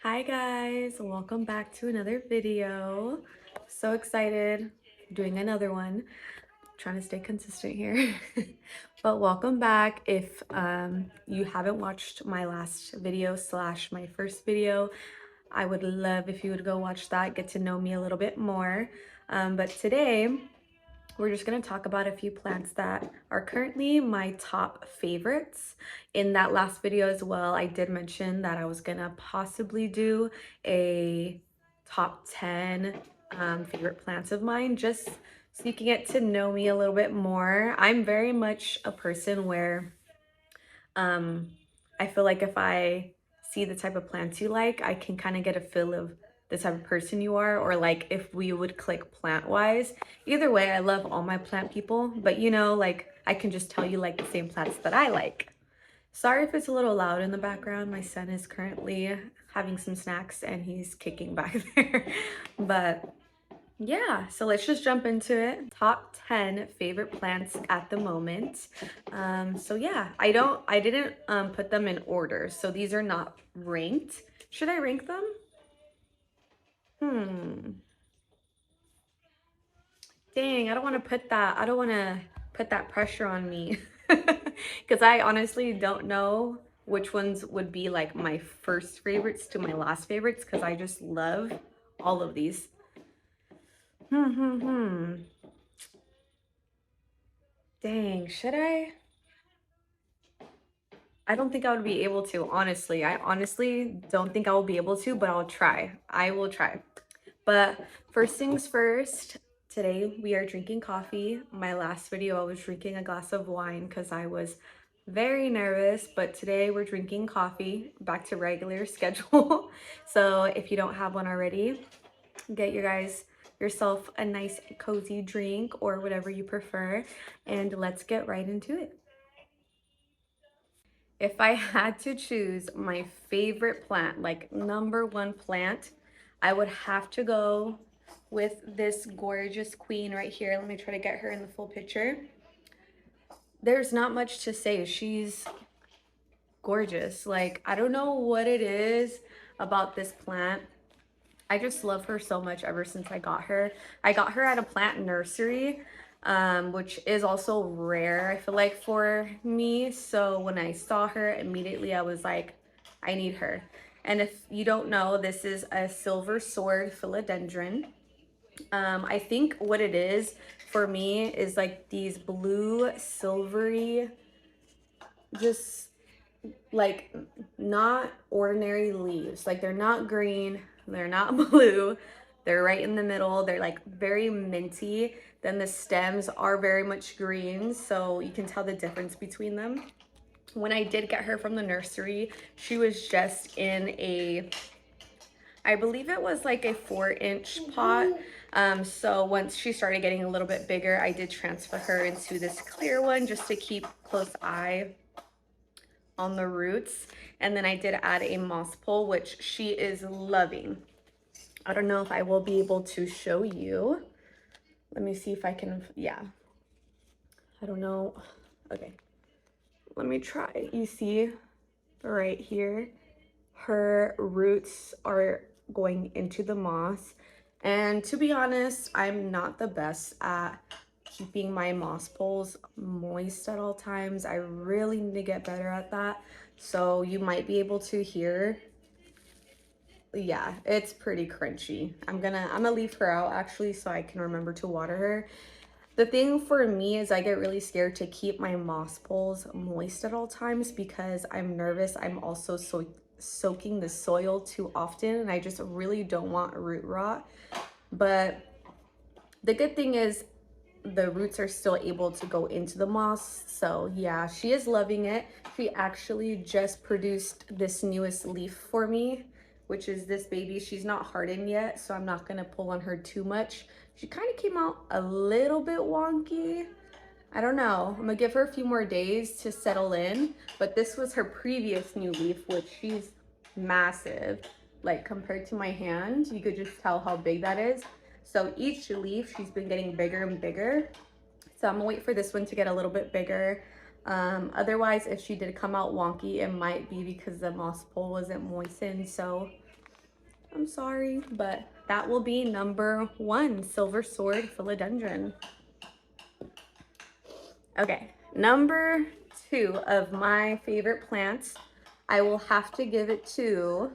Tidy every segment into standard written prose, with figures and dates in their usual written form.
Hi guys, welcome back to another video. So excited, doing another one. Trying to stay consistent here. But welcome back. If you haven't watched my last video slash my first video, I would love if you would go watch that, get to know me a little bit more. But today we're just going to talk about a few plants that are currently my top favorites. In that last video as well, I did mention that I was going to possibly do a top 10 favorite plants of mine, just so you can get to know me a little bit more. I'm very much a person where um, I feel like if I see the type of plants you like, I can kind of get a feel of the type of person you are, or like if we would click plant wise. Either way, I love all my plant people, but like I can just tell you like the same plants that I like. Sorry if it's a little loud in the background. My son is currently having some snacks and he's kicking back there. But yeah, so let's just jump into it. Top 10 favorite plants at the moment. So yeah, I didn't put them in order. So these are not ranked. Should I rank them? Dang, I don't want to put that pressure on me. Because I honestly don't know which ones would be like my first favorites to my last favorites, because I just love all of these. Dang, should I? I don't think I would be able to, honestly. I honestly don't think I will be able to, but I'll try. I will try. But first things first, today we are drinking coffee. My last video, I was drinking a glass of wine because I was very nervous, but today we're drinking coffee, back to regular schedule. So if you don't have one already, get yourself a nice cozy drink or whatever you prefer, and let's get right into it. If I had to choose my favorite plant, like number one plant, I would have to go with this gorgeous queen right here. Let me try to get her in the full picture. There's not much to say. She's gorgeous. Like, I don't know what it is about this plant. I just love her so much ever since I got her. I got her at a plant nursery, which is also rare, I feel like, for me. So when I saw her, immediately I was like, I need her. And if you don't know, this is a silver sword philodendron. I think what it is for me is like these blue, silvery, just like not ordinary leaves. Like they're not green, they're not blue, they're right in the middle. They're like very minty. Then the stems are very much green, so you can tell the difference between them. When I did get her from the nursery, she was just in a, I believe it was like a 4-inch pot. So once she started getting a little bit bigger, I did transfer her into this clear one just to keep close eye on the roots. And then I did add a moss pole, which she is loving. I don't know if I will be able to show you. Let me see if I can, yeah. I don't know. Okay, let me try. You see right here, her roots are going into the moss. And to be honest, I'm not the best at keeping my moss poles moist at all times. I really need to get better at that. So you might be able to hear, yeah, it's pretty crunchy. I'm gonna leave her out actually so I can remember to water her. The thing for me is I get really scared to keep my moss poles moist at all times because I'm nervous. I'm also soaking the soil too often, and I just really don't want root rot. But the good thing is the roots are still able to go into the moss. So yeah, she is loving it. She actually just produced this newest leaf for me, which is this baby. She's not hardened yet, so I'm not gonna pull on her too much. She kind of came out a little bit wonky. I don't know. I'm gonna give her a few more days to settle in, but this was her previous new leaf, which she's massive. Like compared to my hand, you could just tell how big that is. So each leaf, she's been getting bigger and bigger. So I'm gonna wait for this one to get a little bit bigger. Otherwise, if she did come out wonky, it might be because the moss pole wasn't moistened. So I'm sorry, but that will be number 1, Silver Sword Philodendron. Okay, number 2 of my favorite plants, I will have to give it to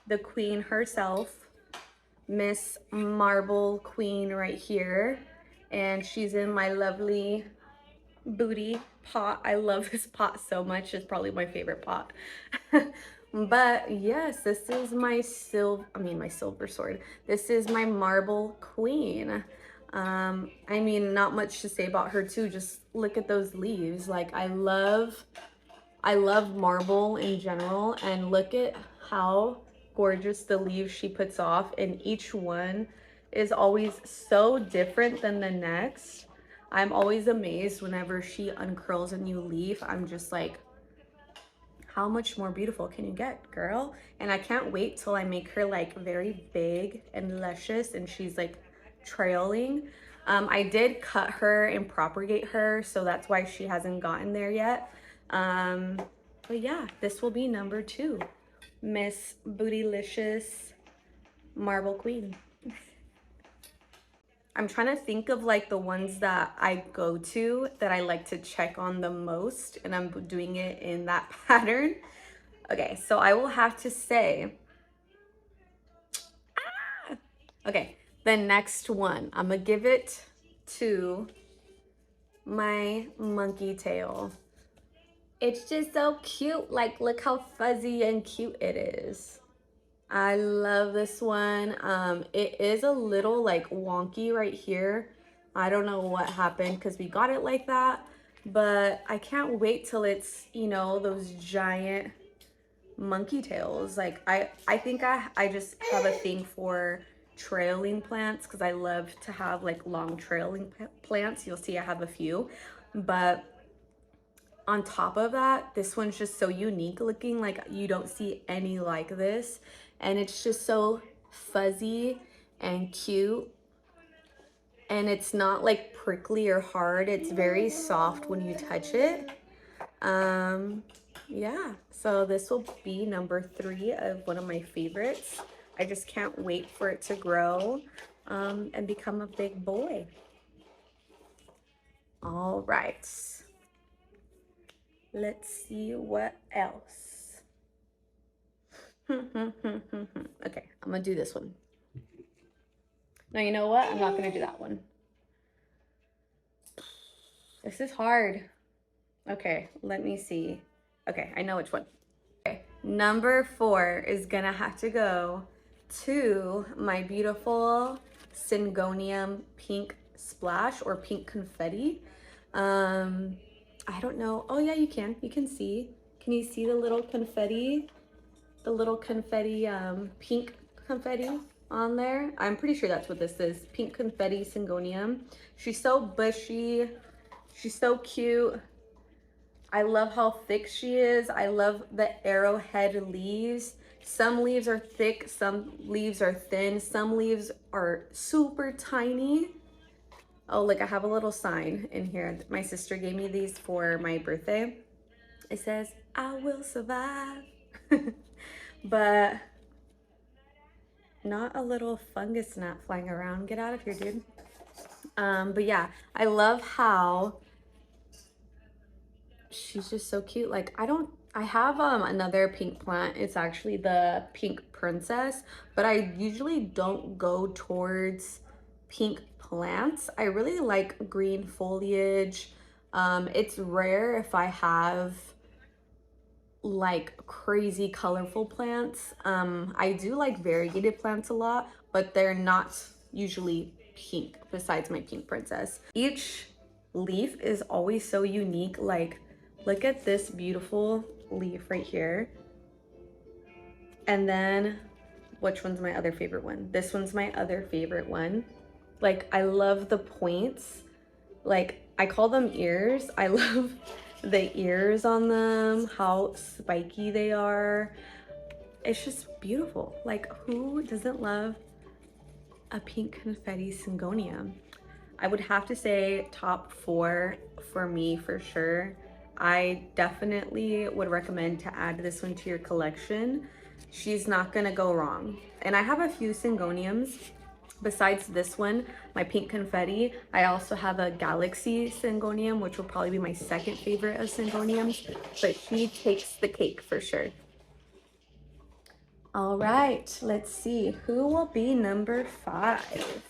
the queen herself, Miss Marble Queen right here. And she's in my lovely booty pot. I love this pot so much. It's probably my favorite pot. But yes, this is my silver sword. This is my Marble Queen. I mean, not much to say about her too. Just look at those leaves. Like I love marble in general, and look at how gorgeous the leaves she puts off, and each one is always so different than the next. I'm always amazed whenever she uncurls a new leaf. I'm just like, how much more beautiful can you get, girl? And I can't wait till I make her like very big and luscious and she's like trailing. I did cut her and propagate her, so that's why she hasn't gotten there yet. But yeah, this will be number 2, Miss Bootylicious Marble Queen. I'm trying to think of like the ones that I go to that I like to check on the most, and I'm doing it in that pattern. Okay, so I will have to say, okay, the next one, I'm gonna give it to my monkey tail. It's just so cute. Like, look how fuzzy and cute it is. I love this one. It is a little like wonky right here. I don't know what happened because we got it like that, but I can't wait till it's, you know, those giant monkey tails. Like I think I just have a thing for trailing plants because I love to have like long trailing plants. You'll see I have a few, but on top of that, this one's just so unique looking. Like you don't see any like this, and it's just so fuzzy and cute, and it's not like prickly or hard. It's very soft when you touch it. Yeah, so this will be number 3 of one of my favorites. I just can't wait for it to grow and become a big boy. All right, let's see what else. Okay, I'm gonna do this one. No, you know what? I'm not gonna do that one. This is hard. Okay, let me see. Okay, I know which one. Okay, number 4 is gonna have to go to my beautiful Syngonium pink splash or pink confetti. I don't know. Oh yeah, you can see. Can you see the little confetti? The little confetti, pink confetti on there. I'm pretty sure that's what this is. Pink confetti Syngonium. She's so bushy. She's so cute. I love how thick she is. I love the arrowhead leaves. Some leaves are thick, some leaves are thin, some leaves are super tiny. Oh, look, I have a little sign in here. My sister gave me these for my birthday. It says, I will survive. But not a little fungus gnat flying around. Get out of here, dude. But yeah, I love how she's just so cute. Like I have another pink plant. It's actually the pink princess, but I usually don't go towards pink plants. I really like green foliage. It's rare if I have like crazy colorful plants. I do like variegated plants a lot, but they're not usually pink besides my pink princess. Each leaf is always so unique. Like, look at this beautiful leaf right here. And then, which one's my other favorite one? This one's my other favorite one. Like, I love the points. Like, I call them ears. I love the ears on them, how spiky they are. It's just beautiful. Like, who doesn't love a pink confetti Syngonium? I would have to say top 4 for me for sure. I definitely would recommend to add this one to your collection. she's not gonna go wrong. And I have a few syngoniums besides this one, my pink confetti. I also have a galaxy syngonium, which will probably be my second favorite of syngoniums, but she takes the cake for sure. All right, let's see who will be number 5.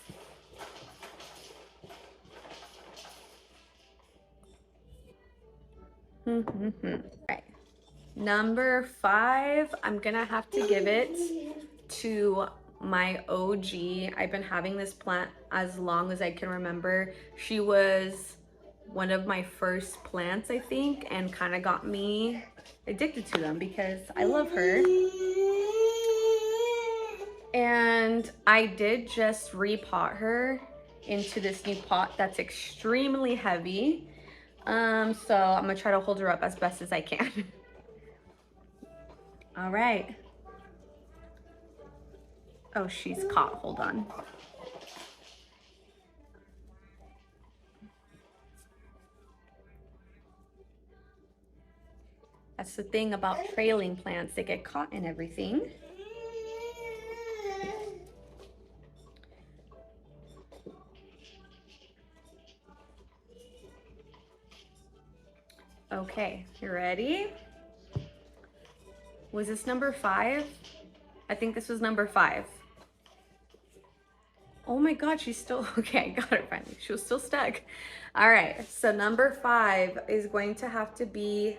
Right. Number 5, I'm gonna have to give it to my OG. I've been having this plant as long as I can remember. She was one of my first plants, I think, and kind of got me addicted to them because I love her. And I did just repot her into this new pot that's extremely heavy. So I'm gonna try to hold her up as best as I can. All right. Oh, she's caught. Hold on. That's the thing about trailing plants. They get caught in everything. Okay, you ready? Was this number 5? I think this was number 5. Oh my God, she's still, okay, I got it finally. She was still stuck. All right, so number 5 is going to have to be,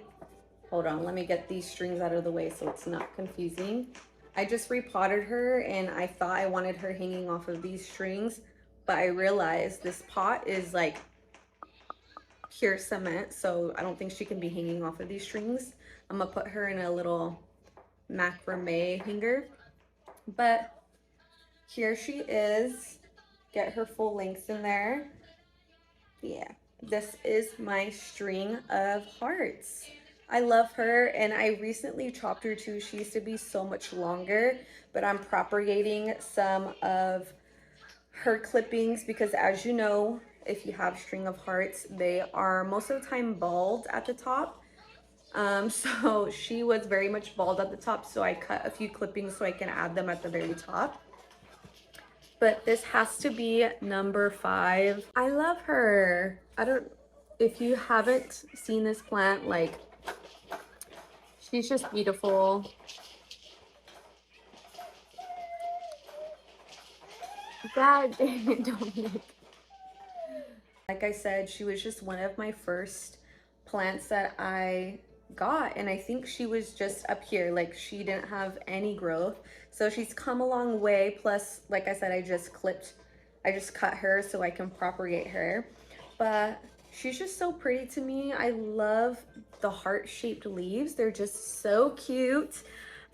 hold on, let me get these strings out of the way so it's not confusing. I just repotted her and I thought I wanted her hanging off of these strings, but I realized this pot is like pure cement, so I don't think she can be hanging off of these strings. I'm gonna put her in a little macrame hanger, but here she is. Get her full length in there. Yeah, this is my string of hearts. I love her, and I recently chopped her too. She used to be so much longer, but I'm propagating some of her clippings because, as you know, if you have string of hearts, they are most of the time bald at the top. So she was very much bald at the top, so I cut a few clippings so I can add them at the very top. But this has to be number 5. I love her. If you haven't seen this plant, like, she's just beautiful. God dang it, Dominic. Like I said, she was just one of my first plants that I got, and I think she was just up here, like she didn't have any growth. So she's come a long way. Plus, like I said, I just cut her so I can propagate her. But she's just so pretty to me. I love the heart-shaped leaves. They're just so cute.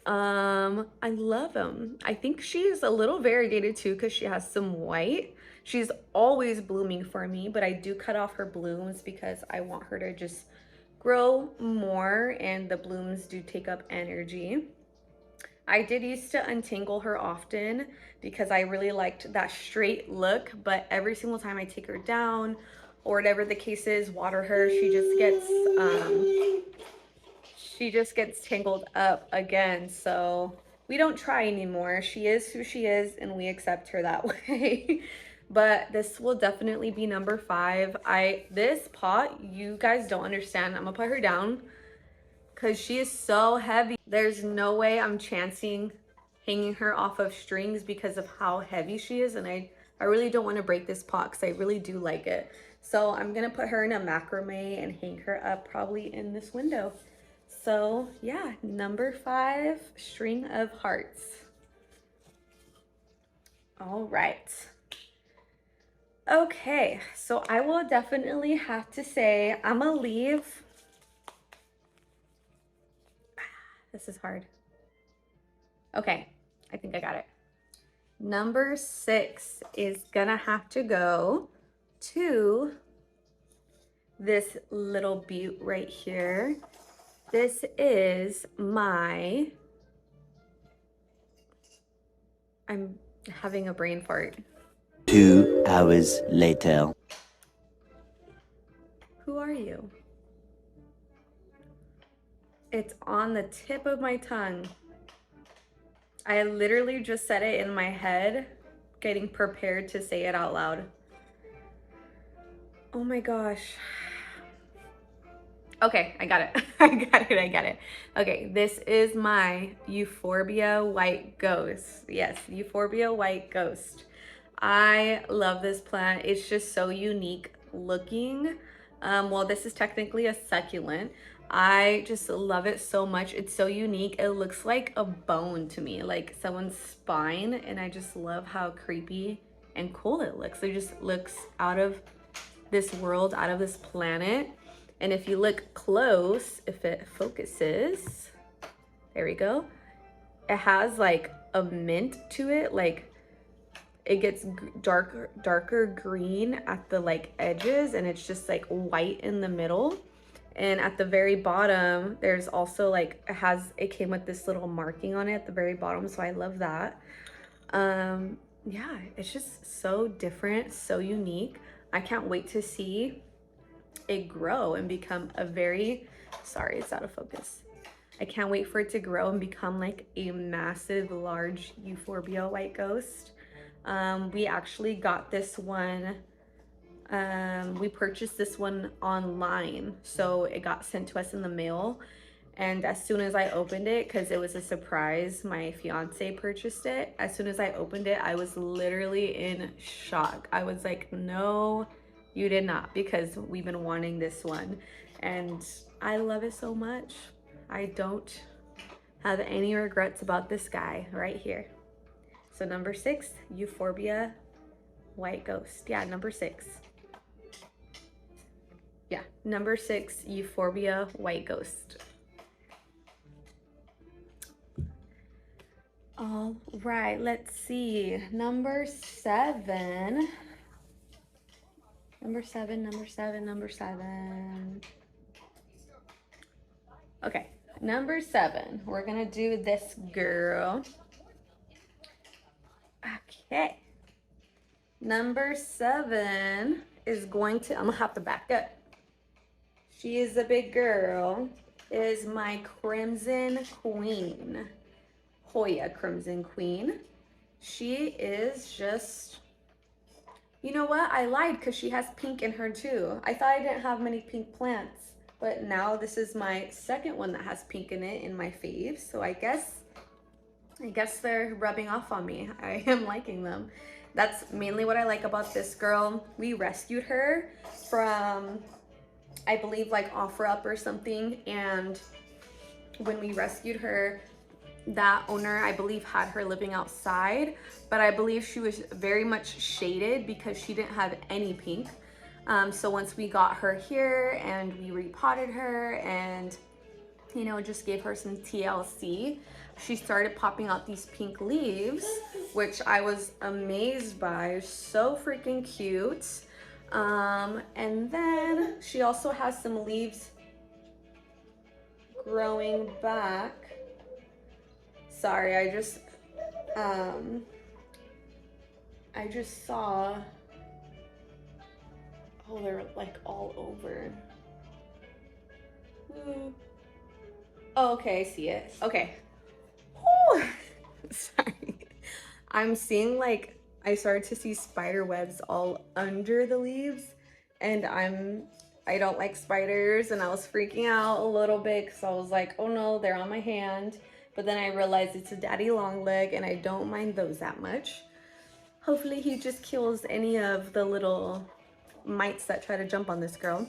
I love them. I think she's a little variegated too because she has some white. She's always blooming for me, but I do cut off her blooms because I want her to just grow more, and the blooms do take up energy. I did used to untangle her often because I really liked that straight look, but every single time I take her down or whatever the case is, water her, she just gets tangled up again. So we don't try anymore. She is who she is, and we accept her that way. But this will definitely be number 5. This pot, you guys don't understand. I'm gonna put her down because she is so heavy. There's no way I'm chancing hanging her off of strings because of how heavy she is, and I really don't want to break this pot because I really do like it. So I'm gonna put her in a macrame and hang her up probably in this window. So yeah, number 5, string of hearts. All right. Okay, so I will definitely have to say I'm gonna leave. This is hard. Okay, I think I got it. Number 6 is gonna have to go to this little butte right here. This is I'm having a brain fart. 2 hours later. Who are you? It's on the tip of my tongue. I literally just said it in my head, getting prepared to say it out loud. Oh my gosh. Okay, I got it. I got it. Okay, this is my Euphorbia White Ghost. Yes, Euphorbia White Ghost. I love this plant. It's just so unique looking. Well, this is technically a succulent. I just love it so much. It's so unique. It looks like a bone to me, like someone's spine, and I just love how creepy and cool it looks. It just looks out of this world, out of this planet. And if you look close, if it focuses, there we go. It has like a mint to it, like it gets darker green at the like edges, and it's just like white in the middle. And at the very bottom, there's also like, it came with this little marking on it at the very bottom, so I love that. Yeah, it's just so different, so unique. I can't wait to see it grow and become a very, sorry, it's out of focus. I can't wait for it to grow and become like a massive, large Euphorbia White Ghost. We actually got this one, we purchased this one online, so it got sent to us in the mail. And as soon as I opened it, because it was a surprise, my fiance purchased it. As soon as I opened it, I was literally in shock. I was like, no, you did not, because we've been wanting this one. And I love it so much. I don't have any regrets about this guy right here. So number 6, Euphorbia White Ghost. Yeah, number 6. Yeah, number 6, Euphorbia White Ghost. All right, let's see. Number 7. Number 7, number 7, number 7. Okay, number 7. We're gonna do this girl. Okay. Number 7 is going to, I'm gonna have to back up. She is a big girl. Is my Crimson Queen. Hoya Crimson Queen. She is just, you know what? I lied, because she has pink in her too. I thought I didn't have many pink plants, but now this is my second one that has pink in it in my faves. So I guess they're rubbing off on me. I am liking them. That's mainly what I like about this girl. We rescued her from, I believe, like OfferUp or something. And when we rescued her, that owner, I believe, had her living outside, but I believe she was very much shaded because she didn't have any pink. So once we got her here and we repotted her and, you know, just gave her some TLC, she started popping out these pink leaves, which I was amazed by. So freaking cute. And then she also has some leaves growing back. Sorry, I just saw, oh, they're like all over. Oh, okay, I see it. Okay. Whew. Sorry. I'm seeing, like, I started to see spider webs all under the leaves, and I don't like spiders, and I was freaking out a little bit because I was like, oh no, they're on my hand. But then I realized it's a daddy long leg, and I don't mind those that much. Hopefully he just kills any of the little mites that try to jump on this girl.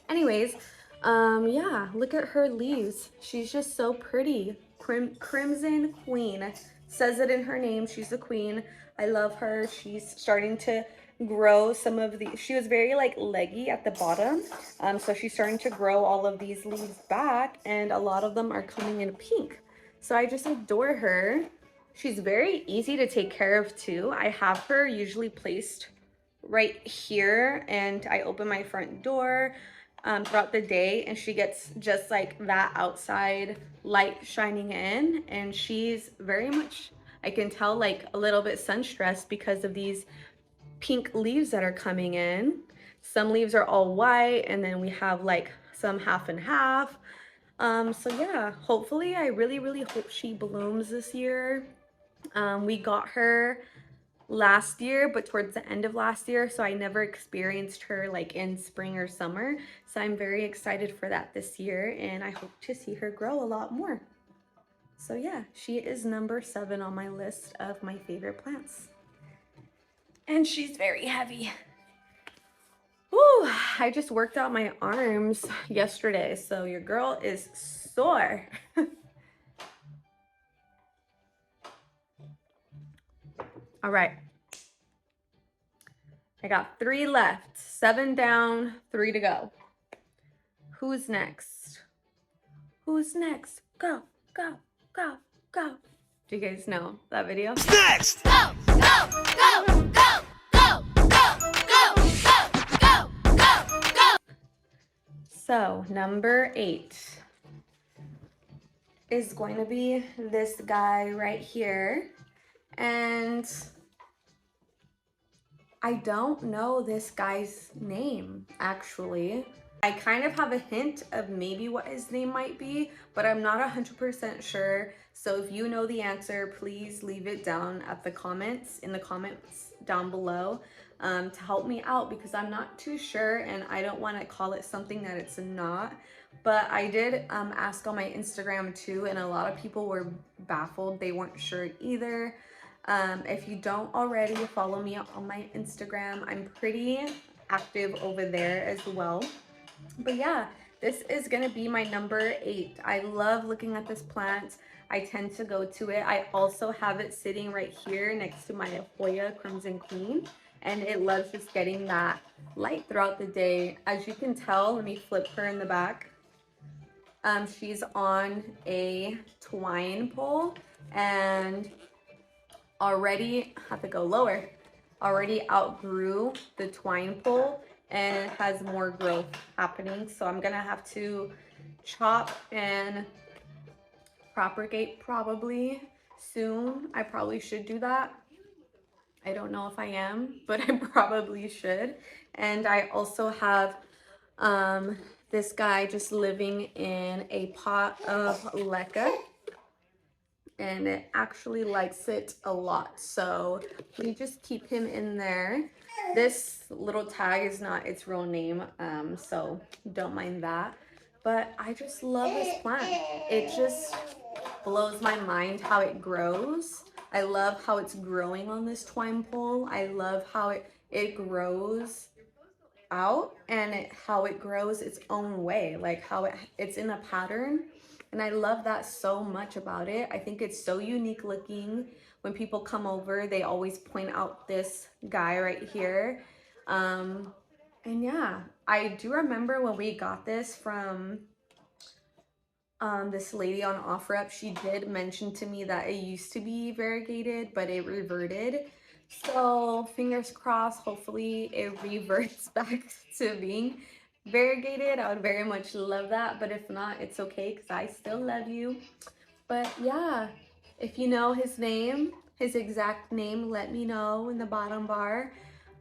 Anyways, yeah, look at her leaves. She's just so pretty. Crimson Queen. Says it in her name. She's a queen. I love her. She's starting to grow some of the, she was very like leggy at the bottom. So she's starting to grow all of these leaves back, and a lot of them are coming in pink. So I just adore her. She's very easy to take care of too. I have her usually placed right here, and I open my front door throughout the day, and she gets just like that outside light shining in, and she's very much, I can tell, like a little bit sun stressed because of these pink leaves that are coming in. Some leaves are all white, and then we have like some half and half. So yeah, hopefully, I really hope she blooms this year. We got her last year, but towards the end of last year, so I never experienced her like in spring or summer. So I'm very excited for that this year, and I hope to see her grow a lot more. So yeah, she is number 7 on my list of my favorite plants. And she's very heavy. Whew, I just worked out my arms yesterday, so your girl is sore. All right. I got 3 left, 7 down, 3 to go. Who's next? Who's next? Go, go, go, go. Do you guys know that video? Next! Go, go, go, go, go, go, go, go, go, go, go. So, number 8 is going to be this guy right here. And I don't know this guy's name, actually. I kind of have a hint of maybe what his name might be, but I'm not 100% sure. So if you know the answer, please leave it down at the comments, in the comments down below, to help me out, because I'm not too sure and I don't want to call it something that it's not. But I did ask on my Instagram too, and a lot of people were baffled. They weren't sure either. If you don't already follow me on my Instagram, I'm pretty active over there as well. But yeah, this is gonna be my number 8. I love looking at this plant. I tend to go to it. I also have it sitting right here next to my Hoya Crimson Queen, and it loves just getting that light throughout the day. As you can tell, let me flip her in the back. She's on a twine pole, and already have to go lower. Already outgrew the twine pole and has more growth happening. So I'm gonna have to chop and propagate probably soon. I probably should do that. I don't know if I am, but I probably should. And I also have this guy just living in a pot of leca, and it actually likes it a lot. So we just keep him in there. This little tag is not its real name, so don't mind that. But I just love this plant. It just blows my mind how it grows. I love how it's growing on this twine pole. I love how it grows out, and how it grows its own way, like how it's in a pattern. And I love that so much about it. I think it's so unique looking. When people come over, they always point out this guy right here. And yeah, I do remember when we got this from this lady on OfferUp. She did mention to me that it used to be variegated, but it reverted. So fingers crossed, hopefully it reverts back to being variegated. I would very much love that, but if not, it's okay, because I still love you. But yeah, if you know his name, his exact name, let me know in the bottom bar.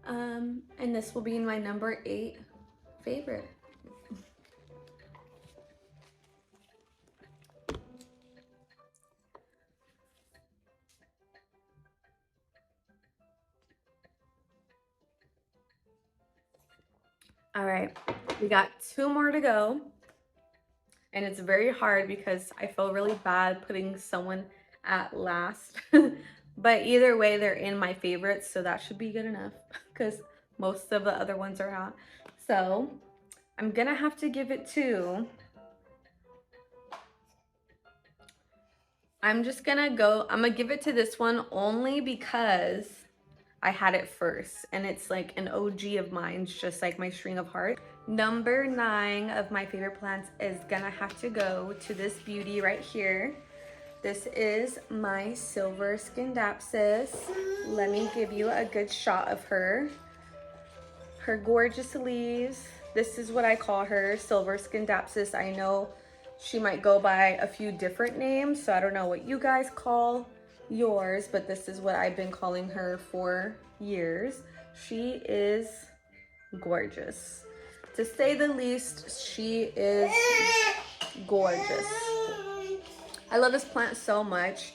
And this will be my number 8 favorite. All right, we got 2 more to go. And it's very hard because I feel really bad putting someone at last. But either way, they're in my favorites, so that should be good enough, because most of the other ones are not. So I'm gonna have to give it to, I'm gonna give it to this one only because I had it first, and it's like an OG of mine. It's just like my string of hearts. Number 9 of my favorite plants is gonna have to go to this beauty right here. This is my silver scindapsus. Let me give you a good shot of her. Her gorgeous leaves. This is what I call her, silver scindapsus. I know she might go by a few different names, so I don't know what you guys call yours, but this is what I've been calling her for years. She is gorgeous. To say the least, she is gorgeous. I love this plant so much.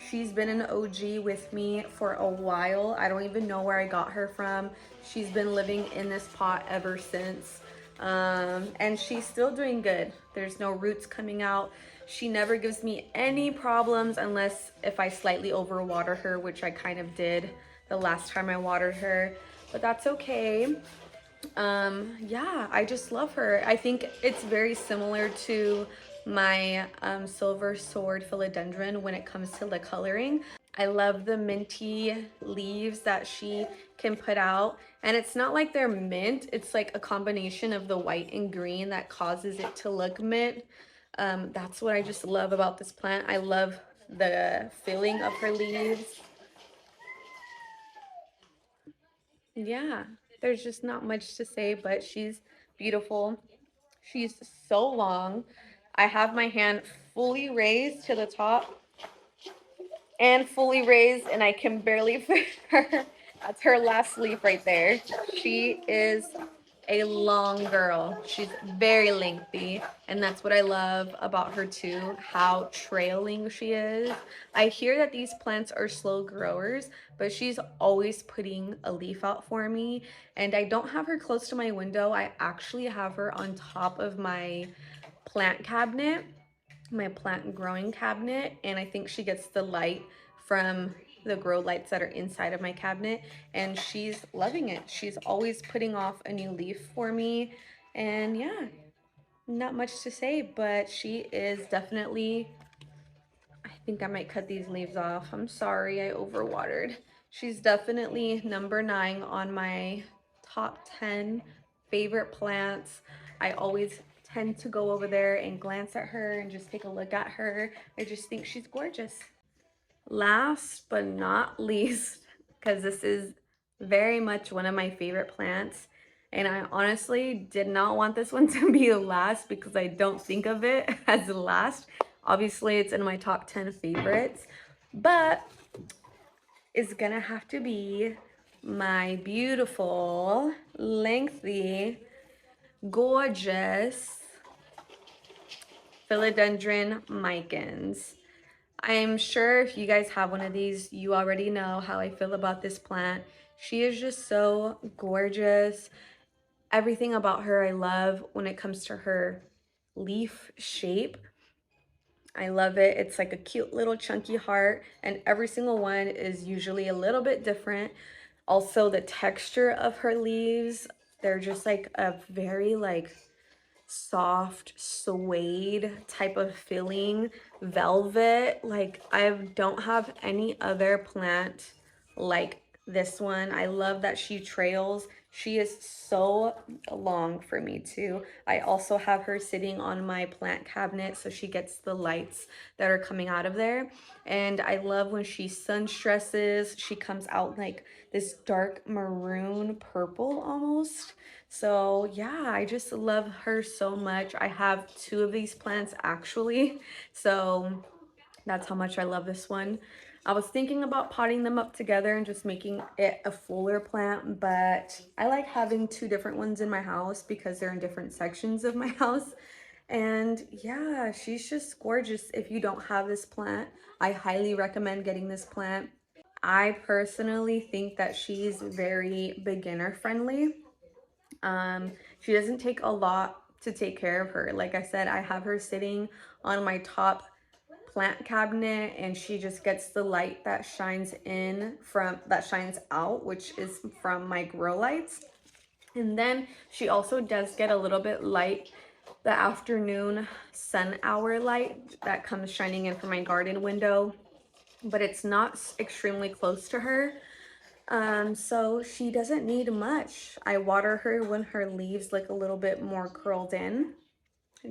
She's been an OG with me for a while. I don't even know where I got her from. She's been living in this pot ever since. And she's still doing good. There's no roots coming out. She never gives me any problems unless if I slightly overwater her, which I kind of did the last time I watered her, but that's okay. Yeah, I just love her. I think it's very similar to my silver sword philodendron when it comes to the coloring. I love the minty leaves that she can put out, and it's not like they're mint, it's like a combination of the white and green that causes it to look mint. That's what I just love about this plant. I love the feeling of her leaves. Yeah, there's just not much to say, but she's beautiful. She's so long. I have my hand fully raised to the top and fully raised, and I can barely fit her. That's her last leaf right there. She is a long girl. She's very lengthy, and that's what I love about her too, how trailing she is. I hear that these plants are slow growers, but she's always putting a leaf out for me, and I don't have her close to my window. I actually have her on top of my plant cabinet, my plant growing cabinet, and I think she gets the light from the grow lights that are inside of my cabinet, and she's loving it. She's always putting off a new leaf for me, and yeah, not much to say, but she is definitely, I think I might cut these leaves off. I'm sorry, I overwatered. She's definitely number 9 on my top 10 favorite plants. I always tend to go over there and glance at her and just take a look at her. I just think she's gorgeous. Last but not least, because this is very much one of my favorite plants, and I honestly did not want this one to be the last because I don't think of it as the last. Obviously, it's in my top 10 favorites, but it's gonna have to be my beautiful, lengthy, gorgeous philodendron micans. I'm sure if you guys have one of these, you already know how I feel about this plant. She is just so gorgeous. Everything about her I love when it comes to her leaf shape. I love it. It's like a cute little chunky heart, and every single one is usually a little bit different. Also, the texture of her leaves, they're just like a very like soft suede type of feeling, velvet. Like I don't have any other plant like this one. I love that she trails. She is so long for me too. I also have her sitting on my plant cabinet so she gets the lights that are coming out of there. And I love when she sun stresses, she comes out like this dark maroon purple almost. So yeah, I just love her so much. I have 2 of these plants actually, so that's how much I love this one. I was thinking about potting them up together and just making it a fuller plant, but I like having 2 different ones in my house because they're in different sections of my house. And yeah, she's just gorgeous. If you don't have this plant, I highly recommend getting this plant. I personally think that she's very beginner friendly. She doesn't take a lot to take care of her. Like I said, I have her sitting on my top plant cabinet, and she just gets the light that shines out, which is from my grow lights. And then she also does get a little bit light, the afternoon sun hour light that comes shining in from my garden window, but it's not extremely close to her. So she doesn't need much. I water her when her leaves look a little bit more curled in,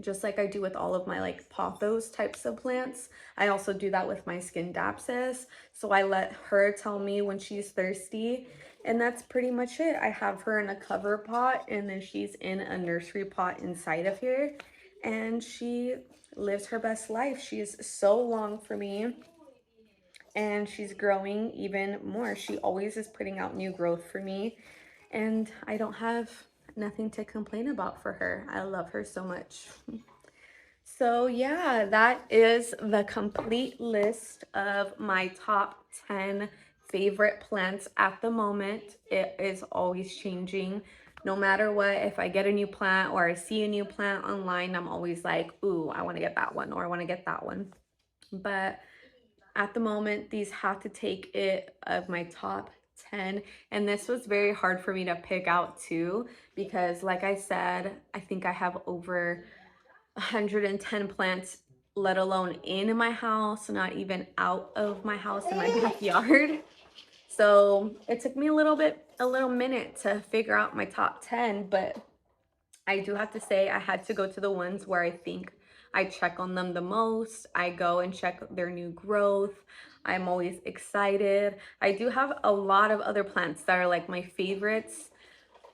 just like I do with all of my like pothos types of plants. I also do that with my Scindapsus. So I let her tell me when she's thirsty, and that's pretty much it. I have her in a cover pot, and then she's in a nursery pot inside of here, and she lives her best life. She is so long for me, and she's growing even more. She always is putting out new growth for me, and I don't have nothing to complain about for her. I love her so much. So yeah, that is the complete list of my top 10 favorite plants at the moment. It is always changing. No matter what, if I get a new plant or I see a new plant online, I'm always like, ooh, I want to get that one or I want to get that one. But at the moment, these have to take it of my top 10. And this was very hard for me to pick out too, because like I said, I think I have over 110 plants, let alone in my house, not even out of my house in my backyard. So it took me a little minute to figure out my top 10, but I do have to say I had to go to the ones where I think I check on them the most. I go and check their new growth. I'm always excited. I do have a lot of other plants that are like my favorites.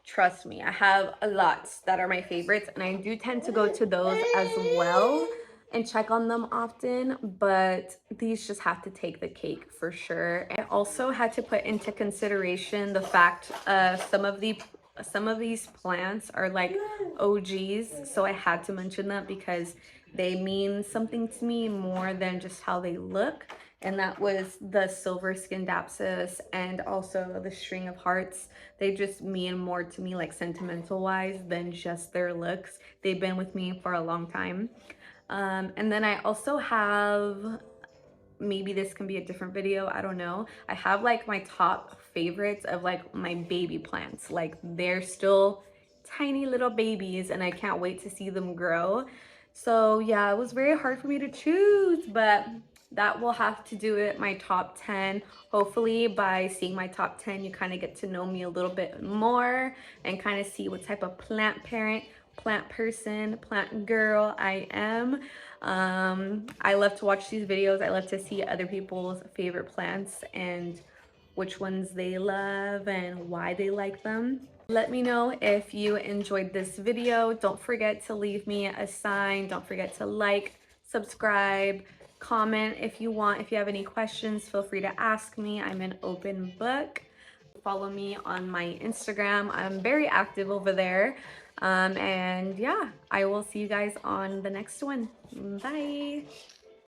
Trust me, I have a lot that are my favorites, and I do tend to go to those as well and check on them often, but these just have to take the cake for sure. I also had to put into consideration the fact some of these plants are like OGs, so I had to mention that because they mean something to me more than just how they look. And that was the silver skin dapsus and also the string of hearts. They just mean more to me, like sentimental wise, than just their looks. They've been with me for a long time. And then I also have, maybe this can be a different video, I don't know. I have like my top favorites of like my baby plants. Like they're still tiny little babies and I can't wait to see them grow. So yeah, it was very hard for me to choose, but that will have to do it, my top 10. Hopefully by seeing my top 10, you kind of get to know me a little bit more and kind of see what type of plant parent, plant person, plant girl I am. I love to watch these videos. I love to see other people's favorite plants and which ones they love and why they like them. Let me know if you enjoyed this video. Don't forget to leave me a sign. Don't forget to like, subscribe, comment if you want. If you have any questions, feel free to ask me. I'm an open book. Follow me on my Instagram. I'm very active over there. And yeah, I will see you guys on the next one. Bye.